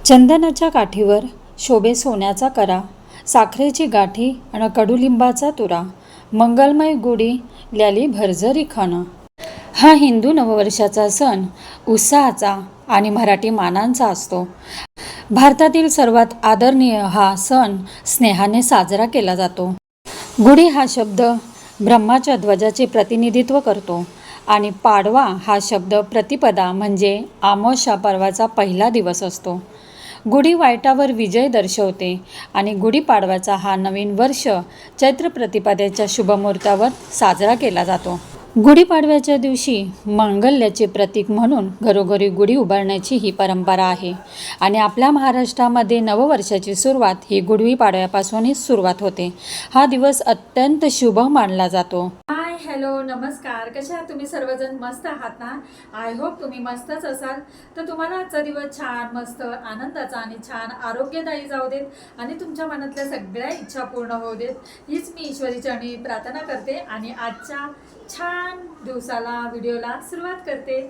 चंदनाच्या काठीवर शोभे सोन्याचा करा, साखरेची गाठी आणि कडुलिंबाचा तुरा, मंगलमय गुढी ल्याली भरजरी खण. हा हिंदू नववर्षाचा सण उत्साहाचा आणि मराठी मानांचा असतो. भारतातील सर्वात आदरणीय हा सण स्नेहाने साजरा केला जातो. गुढी हा शब्द ब्रह्माच्या ध्वजाचे प्रतिनिधित्व करतो आणि पाडवा हा शब्द प्रतिपदा म्हणजे अमावस्या पर्वाचा पहिला दिवस असतो. गुढी वाईटावर विजय दर्शवते आणि गुढीपाडव्याचा हा नवीन वर्ष चैत्र प्रतिपदेच्या शुभमुहूर्तावर साजरा केला जातो. गुढीपाडव्याच्या दिवशी मांगल्याचे प्रतीक म्हणून घरोघरी गुढी उभारण्याची ही परंपरा आहे आणि आपल्या महाराष्ट्रामध्ये नववर्षाची सुरुवात ही गुढीपाडव्यापासूनच सुरुवात होते. हा दिवस अत्यंत शुभ मानला जातो. हॅलो नमस्कार, कशा आहात तुम्ही सर्वजण? मस्त आहात ना? आय होप तुम्ही मस्तच असाल. तर तुम्हाला आजचा दिवस छान मस्त आनंदाचा आणि छान आरोग्यदायी जाऊ देत आणि तुमच्या मनातल्या सगळ्या इच्छा पूर्ण होऊ देत, हीच मी ईश्वरीचरणी प्रार्थना करते आणि आजच्या छान दिवसाला व्हिडिओला सुरुवात करते.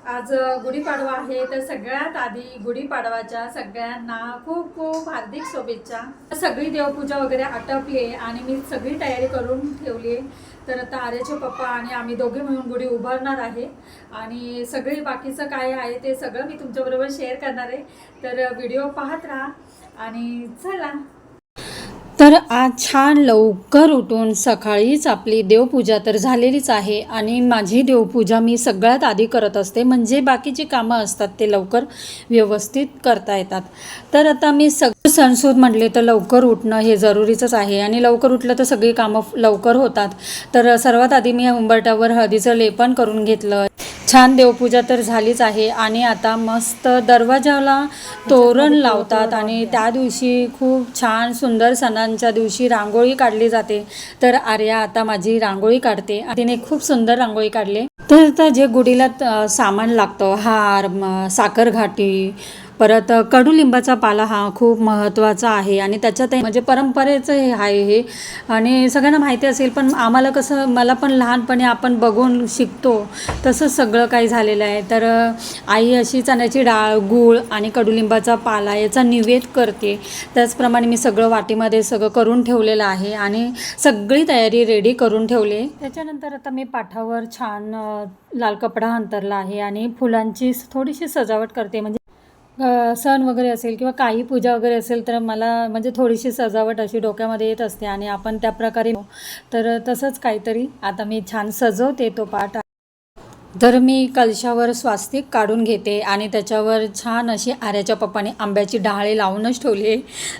आज गुढीपाडवा आहे, तर सगळ्यात आधी गुढीपाडवाच्या सगळ्यांना खूप खूप हार्दिक शुभेच्छा. सगळी देवपूजा वगैरे आटपली आणि मी सगळी तयारी करून ठेवली आहे. तर आता आर्याचे पप्पा आणि आम्ही दोघे मिळून गुढी उभारणार आहे आणि सगळी बाकीचं काय आहे ते सगळं मी तुमच्याबरोबर शेअर करणार आहे. तर व्हिडिओ पाहत राहा आणि चला. तर आज छान लवकर उठून सकाळीच आपली देवपूजा तर झालेलीच आहे आणि माझी देवपूजा मी सगळ्यात आधी करत असते, म्हणजे बाकीची कामं असतात ते लवकर व्यवस्थित करता येतात. तर आता मी सगळं सणसूद म्हटले तर लवकर उठणं हे जरुरीचंच आहे आणि लवकर उठलं तर सगळी कामं लवकर होतात. तर सर्वात आधी मी उंबरठ्यावर हळदीचं लेपन करून घेतलं. छान देवपूजा तर झालीच आहे आणि आता मस्त दरवाजाला तोरण लावतात आणि त्या दिवशी खूप छान सुंदर सणांच्या दिवशी रांगोळी काढली जाते. तर आर्या आता माझी रांगोळी काढते. तिने खूप सुंदर रांगोळी काढली. तर आता जे गुढीला सामान लागतं, हार, साखर घाटी, परत कडुलिंबाचा पाला हा खूप महत्त्वाचा आहे आणि त्याच्यात म्हणजे परंपरेचं हे आहे हे आणि सगळ्यांना माहिती असेल, पण आम्हाला कसं, मला पण लहानपणी आपण बघून शिकतो तसंच सगळं काही झालेलं आहे. तर आई अशी चण्याची डाळ, गूळ आणि कडुलिंबाचा पाला याचा निवेद करते. त्याचप्रमाणे मी सगळं वाटीमध्ये सगळं करून ठेवलेलं आहे आणि सगळी तयारी रेडी करून ठेवली. त्याच्यानंतर आता मी पाठावर छान लाल कपडा अंतरला आहे आणि फुलांची थोडीशी सजावट करते. म्हणजे सण वगैरे असेल किंवा काही पूजा वगैरे असेल तर मला म्हणजे थोडीशी सजावट अशी डोक्यामध्ये येत असते आणि आपण त्या प्रकारे, तर तसंच काहीतरी आता मी छान सजवते तो पाठ. तर मी कलशावर स्वास्तिक काढून घेते आणि त्याच्यावर छान अशी आर्याच्या पप्पाने आंब्याची डहाळे लावूनच ठेवली,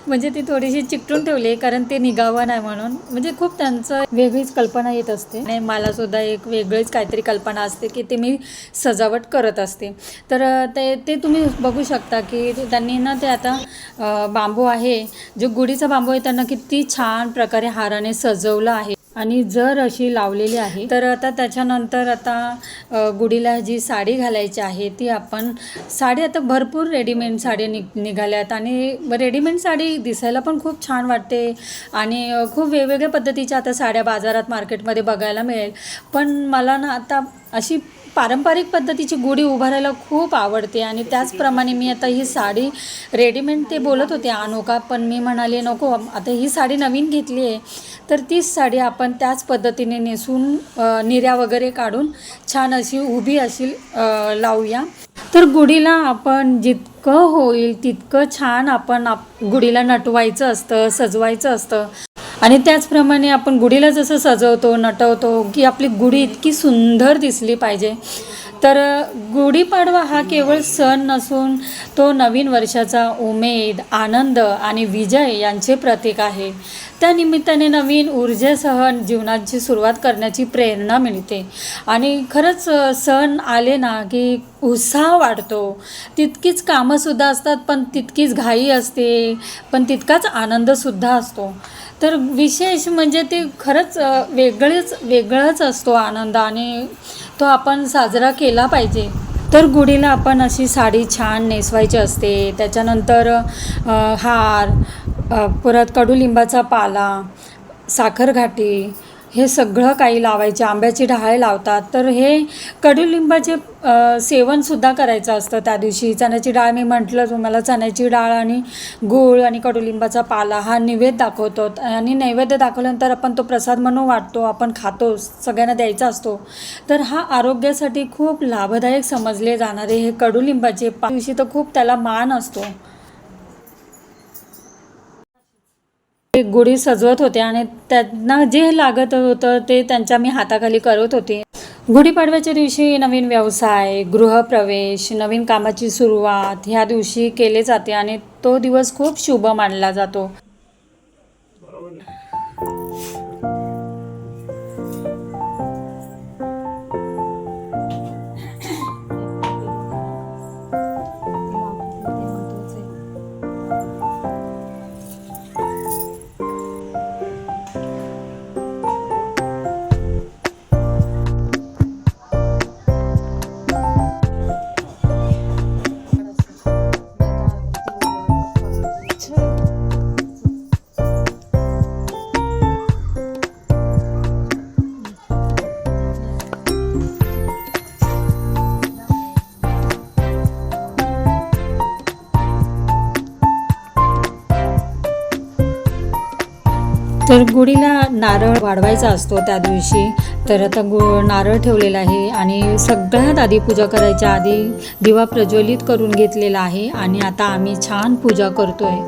म्हणजे ती थोडीशी चिकटून ठेवली कारण ते निघावं नाही म्हणून. म्हणजे खूप त्यांचं वेगळीच कल्पना येत असते आणि मलासुद्धा एक वेगळीच काहीतरी कल्पना असते की ते मी सजावट करत असते. तर ते तुम्ही बघू शकता की त्यांनी ना ते आता बांबू आहे, जो गुढीचा बांबू आहे त्यांना किती छान प्रकारे हाराने सजवलं आहे आणि जर अशी लावलेली आहे. तर आता त्याच्यानंतर आता गुढीला जी साडी घालायची आहे ती आपण साडी, आता भरपूर रेडीमेड साडी निघाल्यात आणि रेडीमेड साडी दिसायला पण खूप छान वाटते आणि खूप वेगवेगळ्या पद्धतीच्या आता साड्या बाजारात मार्केटमध्ये बघायला मिळेल. पण मला ना आता अशी पारंपरिक पद्धतीची गुढी उभारायला खूप आवडते आणि त्याचप्रमाणे मी आता ही साडी रेडीमेड, ते बोलत होते आणू का, पण मी म्हणाले नको, आता ही साडी नवीन घेतली आहे तर तीच साडी आपण त्याच पद्धतीने नेसून निर्या वगैरे काढून छान अशी उभी अशी लावूया. तर गुढीला आपण जितकं होईल तितकं छान आपण गुढीला नटवायचं असतं, सजवायचं असतं आणि त्याचप्रमाणे आपण गुढीला जसं सजवतो, नटवतो की आपली गुढी इतकी सुंदर दिसली पाहिजे. तर गुढीपाडवा हा केवळ सण नसून तो नवीन वर्षाचा उमेद, आनंद आणि विजय यांचे प्रतीक आहे. त्या निमित्ताने नवीन ऊर्जेसह जीवनाची सुरुवात करण्याची प्रेरणा मिळते आणि खरंच सण आले ना की उत्साह वाढतो. तितकीच कामंसुद्धा असतात, पण तितकीच घाई असते, पण तितकाच आनंदसुद्धा असतो. तर विशेष म्हणजे ते खरंच वेगळंच असतो आनंद आणि तो आपण साजरा केला पाहिजे. तर गुढीला आपण अशी साडी छान नेसवायची असते. त्याच्यानंतर हार, परत कडुलिंबाचा पाला, साखर घाटी हे सगळं काही लावायचे, आंब्याची डहाळे लावतात. तर हे कडुलिंबाचे सेवनसुद्धा करायचं असतं त्या दिवशी. चण्याची डाळ मी म्हटलं तुम्हाला, चण्याची डाळ आणि गूळ आणि कडुलिंबाचा पाला हा नैवेद्य दाखवतो. आणि नैवेद्य दाखवल्यानंतर आपण तो प्रसाद म्हणून वाटतो, आपण खातो, सगळ्यांना द्यायचा असतो. तर हा आरोग्यासाठी खूप लाभदायक समजले जाणारे हे कडुलिंबाचे दिवशी तर खूप त्याला मान असतो. ते गुढी सजवत होते आणि त्यांना जे लागत होतं ते त्यांच्या मी हाताखाली करत होते. गुढीपाडव्याच्या दिवशी नवीन व्यवसाय, गृहप्रवेश, नवीन कामाची सुरुवात ह्या दिवशी केले जाते आणि तो दिवस खूप शुभ मानला जातो. तर गुढीला नारळ वाढवायचा असतो त्या दिवशी. तर आता नारळ ठेवलेला आहे आणि सगळ्यात आधी पूजा करायच्या आधी दिवा प्रज्वलित करून घेतलेला आहे आणि आता आम्ही छान पूजा करतोय.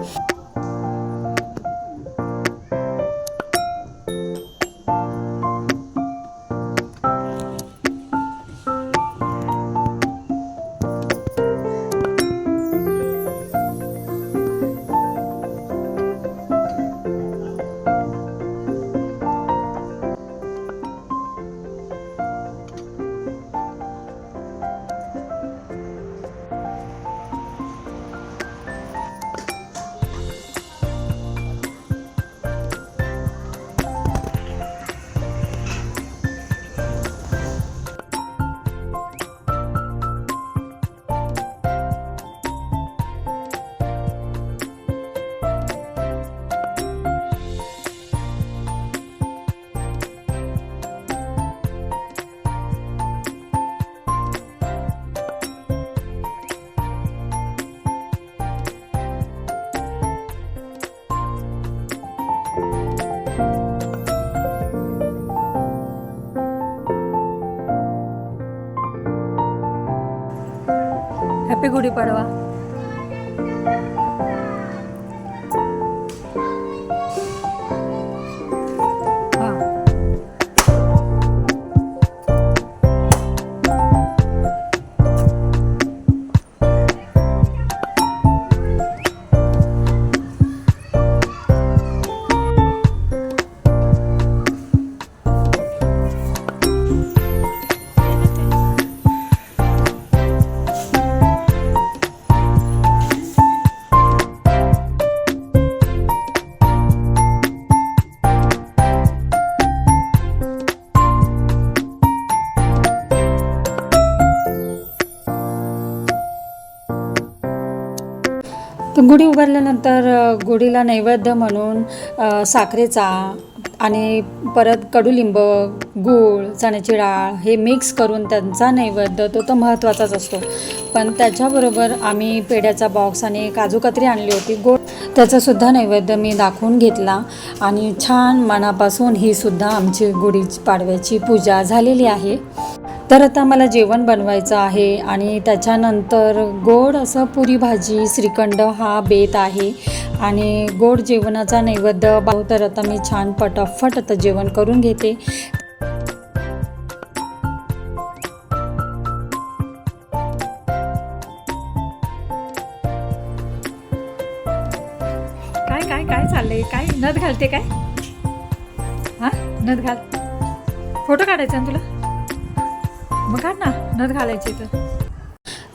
हॅपी गुढीपाडवा. तर गुढी उभारल्यानंतर गुढीला नैवेद्य म्हणून साखरेचा आणि परत कडुलिंब, गूळ, चण्याची डाळ हे मिक्स करून त्यांचा नैवेद्य तो महत्त्वाचाच असतो. पण त्याच्याबरोबर आम्ही पेढ्याचा बॉक्स आणि काजू कतरी आणली होती, गोड, त्याचासुद्धा नैवेद्य मी दाखवून घेतला. आणि छान मनापासून ही सुद्धा आमची गुढीपाडव्याची पूजा झालेली आहे. तर आता मला जेवण बनवायचं आहे आणि त्याच्यानंतर गोड असं पुरी भाजी, श्रीखंड हा बेत आहे आणि गोड जेवणाचा नैवेद्य. तर आता मी छान पटापट आता जेवण करून घेते. काय काय काय चाललंय? काय नथ घालते काय? हा, नथ घाल. फोटो काढायचा ना तुला? मग काढ ना, नथ घालायची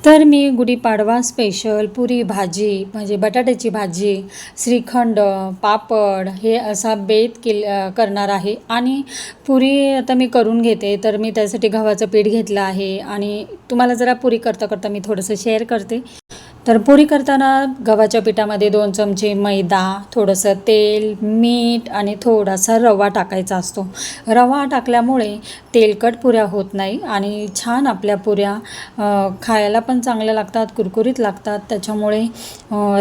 तर मी गुढीपाडवा स्पेशल पुरी भाजी म्हणजे बटाट्याची भाजी, श्रीखंड, पापड हे असा बेत करणार आहे. आणि पुरी आता मी करून घेते. तर मी त्यासाठी गव्हाचं पीठ घेतलं आहे आणि तुम्हाला जरा पुरी करता करता मी थोडंसं शेअर करते. तर पुरी करताना गव्हाच्या पिठामध्ये 2 चमचे मैदा, थोडंसं तेल, मीठ आणि थोडासा रवा टाकायचा असतो. रवा टाकल्यामुळे तेलकट पुऱ्या होत नाही आणि छान आपल्या पुऱ्या खायला पण चांगल्या लागतात, कुरकुरीत लागतात. त्याच्यामुळे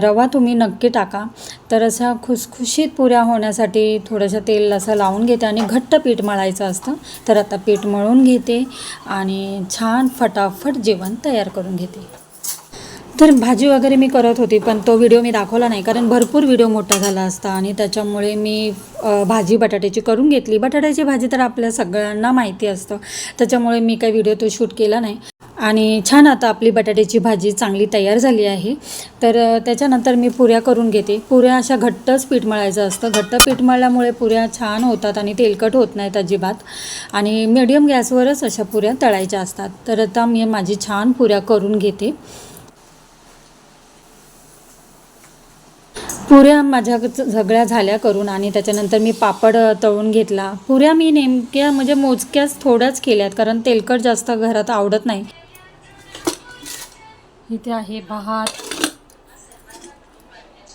रवा तुम्ही नक्की टाका. तर अशा खुसखुशीत पुऱ्या होण्यासाठी थोडंसं तेल असं लावून घेते आणि घट्ट पीठ मळायचं असतं. तर आता पीठ मळून घेते आणि छान फटाफट जेवण तयार करून घेते. तर भाजी वगैरे मी करत होती, पण तो व्हिडिओ मी दाखवला नाही कारण भरपूर व्हिडिओ मोठा झाला असता आणि त्याच्यामुळे मी भाजी बटाट्याची करून घेतली. बटाट्याची भाजी तर आपल्या सगळ्यांना माहिती असतं, त्याच्यामुळे मी काही व्हिडिओ तो शूट केला नाही. आणि छान आता आपली बटाट्याची भाजी चांगली तयार झाली आहे. तर त्याच्यानंतर मी पुऱ्या करून घेते. पुऱ्या अशा घट्टच पीठ मळायचं असतं. घट्ट पीठ मळल्यामुळे पुऱ्या छान होतात आणि तेलकट होत नाहीत अजिबात. आणि मीडियम गॅसवरच अशा पुऱ्या तळायच्या असतात. तर आता मी माझी छान पुऱ्या करून घेते. पुऱ्या माझ्या सगळ्या झाल्या करून आणि त्याच्यानंतर मी पापड तळून घेतला. पुऱ्या मी नेमक्या म्हणजे मोजक्याच थोड्याच केल्यात कारण तेलकट जास्त घरात आवडत नाही. इथे आहे भात,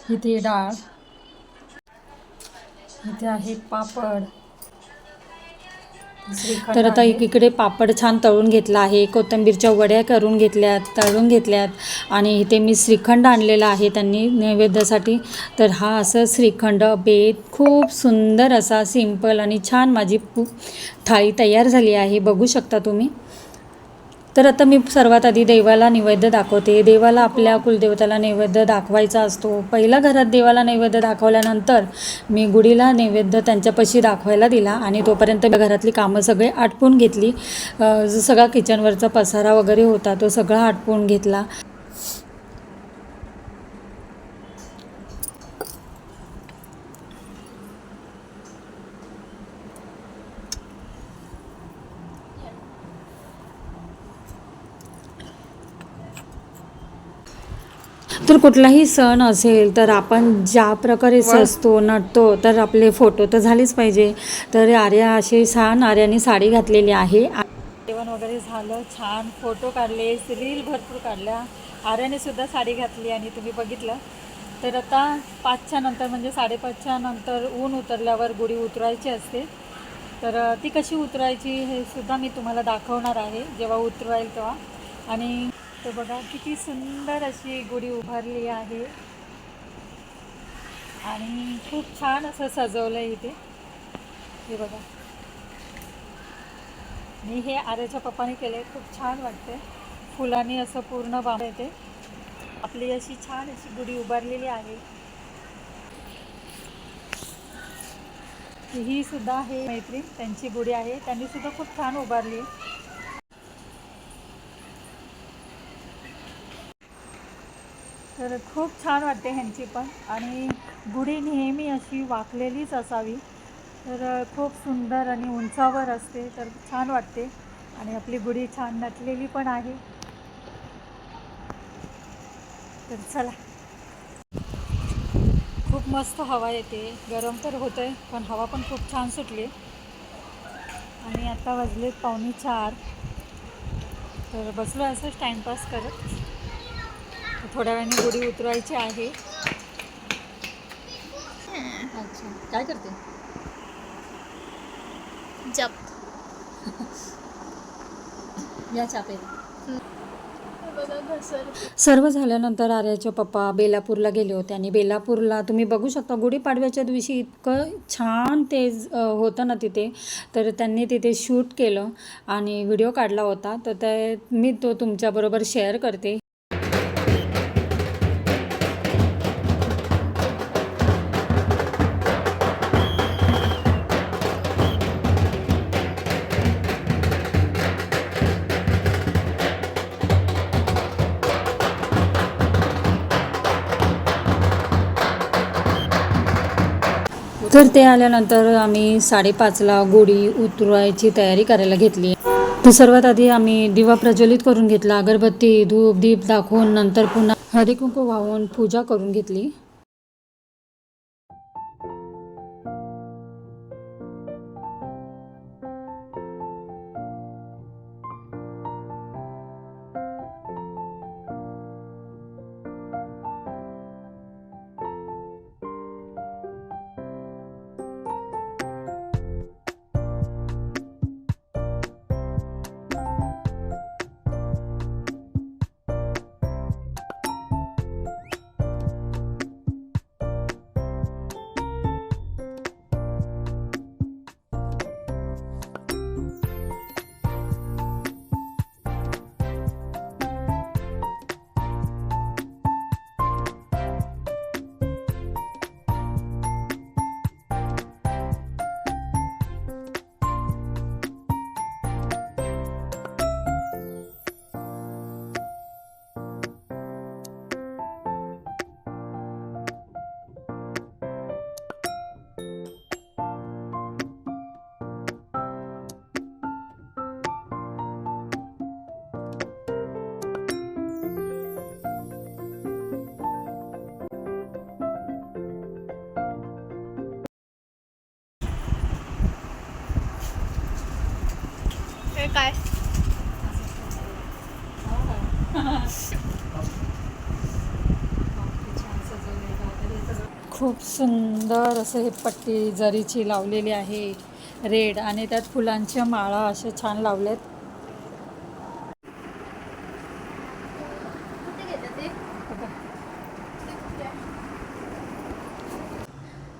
इथे डाळ, इथे आहे पापड. तर आता इकडे पापड छान तळून घेतला आहे, कोथिंबीरच्या वड्या करून तळून घेतल्यात आणि इथे मी श्रीखंड आणलेला आहे त्यांनी नैवेद्यासाठी. तर हा असं श्रीखंड बेत खूप सुंदर असा सिंपल आणि छान माझी थाळी तयार झाली आहे, बघू शकता तुम्ही. तर आता मी सर्वात आधी देवाला नैवेद्य दाखवते. देवाला आपल्या कुलदेवताला नैवेद्य दाखवायचा असतो. पहिला घरात देवाला नैवेद्य दाखवल्यानंतर मी गुढीला नैवेद्य त्यांच्यापाशी दाखवायला दिला आणि तोपर्यंत घरातली कामं सगळे आटपून घेतली. जो सगळा किचनवरचा पसारा वगैरे होता तो सगळा आटपून घेतला. तर कुठलाही सण असेल तर आपण ज्या प्रकारे सजतो नटतो तर आपले फोटो तर झालेच पाहिजे. तर आर्या अशी छान आर्याने साडी घातलेली आहे. जेवण वगैरे झालं, छान फोटो काढले, रील भरपूर काढल्या. आर्याने सुद्धा साडी घातली आणि तुम्ही बघितलं. तर आता 5च्या नंतर म्हणजे 5:30च्या नंतर ऊन उतरल्यावर गुढी उतरायची असते. तर ती कशी उतरायची हे सुद्धा मी तुम्हाला दाखवणार आहे जेव्हा उतरवायला तेव्हा. आणि तर बघा किती सुंदर अशी गुढी उभारली आहे आणि खूप छान असं सजवलं आहे इथे. हे बघा, मी हे आर्याच्या पप्पाने केले, खूप छान वाटते. फुलांनी असं पूर्ण बांध येते. आपली अशी छान अशी गुढी उभारलेली आहे. ही सुद्धा आहे मैत्रीण, त्यांची गुढी आहे, त्यांनी सुद्धा खूप छान उभारली. तर खूप छान वाटते ह्यांची पण. आणि गुढी नेहमी अशी वाकलेलीच असावी, तर खूप सुंदर आणि उंचावर असते, तर छान वाटते. आणि आपली गुढी छान नटलेली पण आहे. तर चला, खूप मस्त हवा येते. गरम तर होतं आहे पण हवा पण खूप छान सुटली. आणि आता वाजले 3:45. तर बसलो असंच टाईमपास करत. थोड्या वेळाने गुढी उतरवायची आहे. अच्छा, काय करते? जप. या चापेला. बघा घसरते. सर्व झाल्यानंतर आर्याचे पप्पा बेलापूरला गेले होते आणि बेलापूरला तुम्ही बघू शकता गुढीपाडव्याच्या दिवशी इतकं छान ते होतं ना तिथे. तर त्यांनी तिथे शूट केलं आणि व्हिडिओ काढला होता. तर ते मी तो तुमच्याबरोबर शेअर करते. तर ते आल्यानंतर आम्ही 5:30ला गुढी उतरवायची तयारी करायला घेतली. तर सर्वात आधी आम्ही दिवा प्रज्वलित करून घेतला. अगरबत्ती, धूप, दीप दाखवून नंतर पुन्हा हळदी-कुंकू वाहून पूजा करून घेतली. काय खूप सुंदर असं हे पट्टी जरीची लावलेली आहे रेड आणि त्यात फुलांच्या माळा अशा छान लावल्यात. कुठे घेतात ते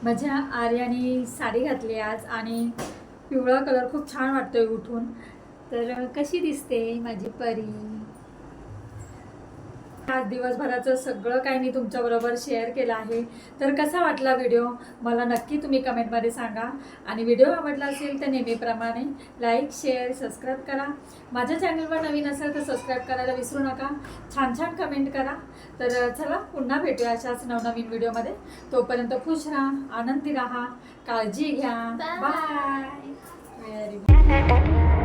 माझ्या आर्याने साडी घातली आज आणि पिवळा कलर खूप छान वाटतोय उठून. तर कशी दिसते माझी परी? आज दिवसभराचं सगळं काही मी तुमच्याबरोबर शेअर केलं आहे. तर कसा वाटला व्हिडिओ मला नक्की तुम्ही कमेंटमध्ये सांगा. आणि व्हिडिओ आवडला असेल तर नेहमीप्रमाणे लाईक शेअर सबस्क्राईब करा. माझ्या चॅनलवर नवीन असेल तर सबस्क्राईब करायला विसरू नका. छान छान कमेंट करा. तर चला पुन्हा भेटूया अशाच नवनवीन व्हिडिओमध्ये. तोपर्यंत खुश राहा, आनंदी राहा, काळजी घ्या. Bye. बाय. व्हेरी